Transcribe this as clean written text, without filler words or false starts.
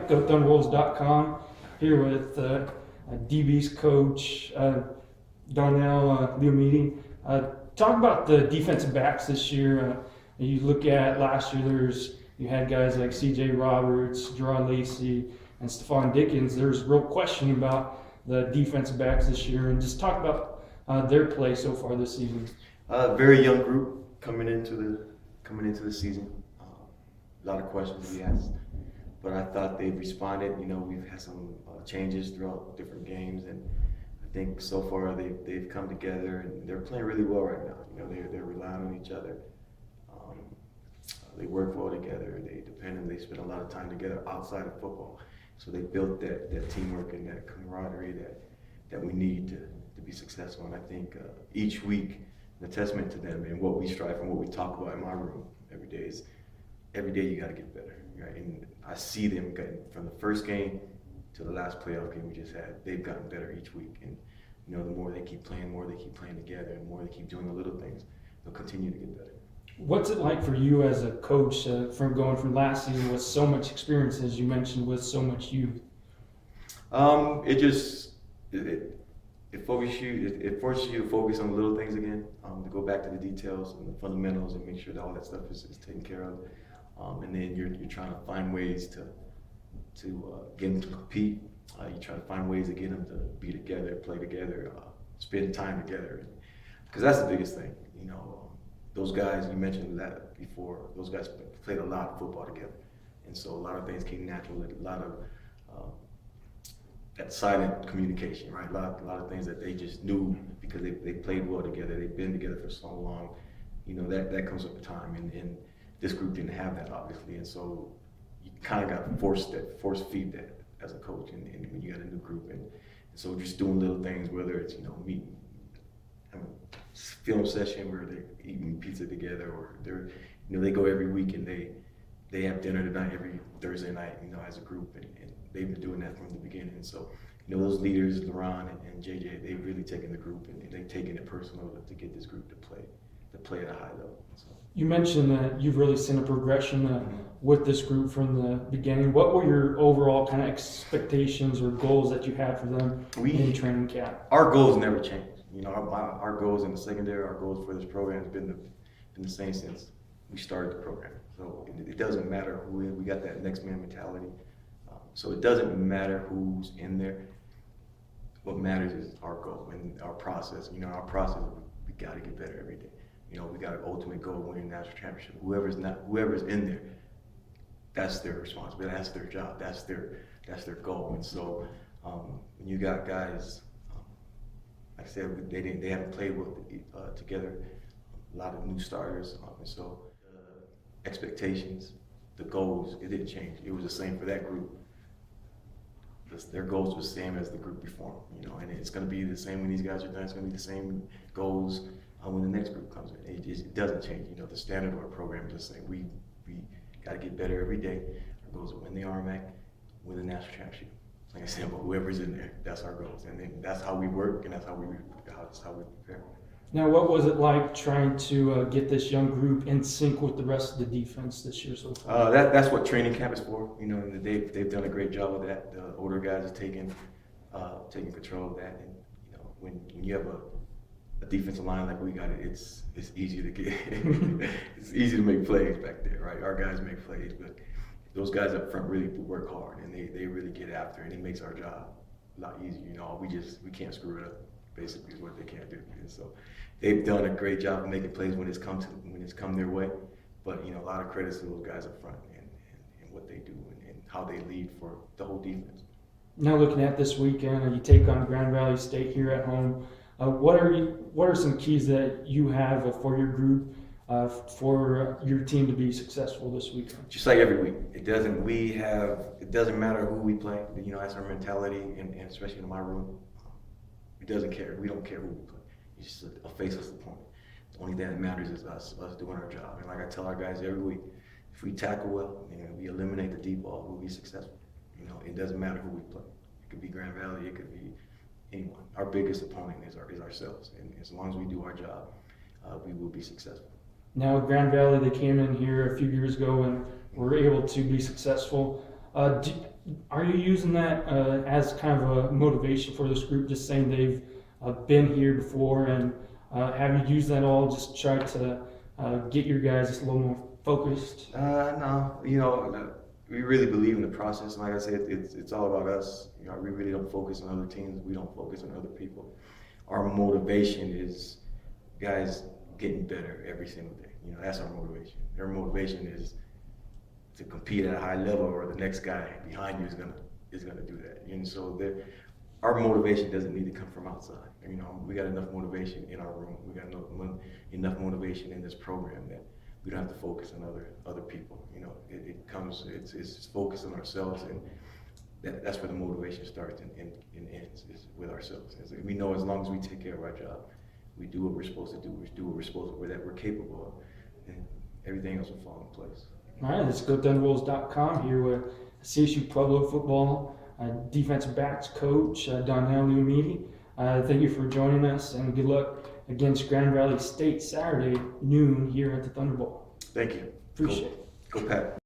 GoThunderWolves.com, here with DB's coach, Donnell Leomiti. Talk about the defensive backs this year. You look at last year, you had guys like C.J. Roberts, Donnell Leomiti, and Stephon Dickens. There's real question about the defensive backs this year, and just talk about their play so far this season. Very young group coming into the season. A lot of questions we asked, but I thought they responded. We've had some changes throughout different games, and I think so far they've come together and they're playing really well right now. They're relying on each other. They work well together. They spend a lot of time together outside of football. So they built that teamwork and that camaraderie that we need to be successful. And I think each week, the testament to them and what we strive for and what we talk about in my room every day is every day you got to get better. Right? And I see them getting, from the first game to the last playoff game we just had, they've gotten better each week. And the more they keep playing, together, and the more they keep doing the little things, they'll continue to get better. What's it like for you as a coach from going from last season with so much experience, as you mentioned, with so much youth? It forces you to focus on the little things again, to go back to the details and the fundamentals and make sure that all that stuff is taken care of. And then you're trying to find ways to get them to compete. You're trying to find ways to get them to be together, play together, spend time together. Because that's the biggest thing, Those guys, you mentioned that before, those guys played a lot of football together. And so a lot of things came naturally, a lot of that silent communication, right? A lot of things that they just knew because they played well together, they've been together for so long. That comes with time, and this group didn't have that, obviously. And so you kind of got to force feed that as a coach, and when you got a new group. And so just doing little things, whether it's, meeting, having a film session where they're eating pizza together, or they go every week and they have dinner tonight every Thursday night, as a group, and they've been doing that from the beginning. And so, those leaders, LeRon and JJ, they've really taken the group and they've taken it personal to get this group to play at a high level. So. You mentioned that you've really seen a progression with this group from the beginning. What were your overall kind of expectations or goals that you had for them in training camp? Our goals never change. Our goals in the secondary, our goals for this program has been the same since we started the program. So it doesn't matter who we got that next man mentality. So it doesn't matter who's in there. What matters is our goal and our process. Our process, we got to get better every day. We got an ultimate goal, winning national championship. Whoever's in there, that's their responsibility. That's their job. That's their goal. And so when you got guys, like I said, they haven't played well together. A lot of new starters, and so expectations, the goals, it didn't change. It was the same for that group. Their goals were the same as the group before, and it's going to be the same when these guys are done. It's going to be the same goals when the next group comes in. It doesn't change. The standard of our program is the same. We got to get better every day. Our goals are win the RMAC, win the national championship. Like I said, but whoever's in there, that's our goals, and then that's how we work, and that's how we prepare. Now, what was it like trying to get this young group in sync with the rest of the defense this year so far? That's what training camp is for. And they've done a great job with that. The older guys are taking control of that. And when you have a defensive line like we got, it's easy to get. It's easy to make plays back there, right? Our guys make plays, but those guys up front really work hard, and they really get after it. And it makes our job a lot easier. We can't screw it up. Basically, is what they can't do. And so they've done a great job of making plays when it's come their way. But a lot of credits to those guys up front and what they do and how they lead for the whole defense. Now, looking at this weekend, you take on Grand Valley State here at home. What are some keys that you have for your group, for your team to be successful this weekend? Just like every week, it doesn't matter who we play. That's our mentality, and especially in my room. It doesn't care. We don't care who we play. It's just a faceless opponent. The only thing that matters is us doing our job. And like I tell our guys every week, if we tackle well, we eliminate the deep ball, we'll be successful. It doesn't matter who we play. It could be Grand Valley, it could be anyone. Our biggest opponent is ourselves. And as long as we do our job, we will be successful. Now, Grand Valley, they came in here a few years ago and were able to be successful. Do, are you using that as kind of a motivation for this group, just saying they've been here before, and have you used that all just to try to get your guys just a little more focused? No, we really believe in the process. And like I said, it's all about us. We really don't focus on other teams. We don't focus on other people. Our motivation is guys getting better every single day. That's our motivation. Their motivation is to compete at a high level, or the next guy behind you is gonna do that. And so our motivation doesn't need to come from outside. We got enough motivation in our room. We got enough motivation in this program that we don't have to focus on other people. It's focused on ourselves, and that's where the motivation starts and ends, is with ourselves. We know as long as we take care of our job, we do what we're supposed to do. We do what we're capable of, and everything else will fall in place. All right, let's go to DunWolves.com here with CSU Pueblo football defensive backs coach Donnell Leomiti. Thank you for joining us, and good luck against Grand Valley State Saturday noon here at the Thunderbolt. Thank you. Appreciate it. Go Pat.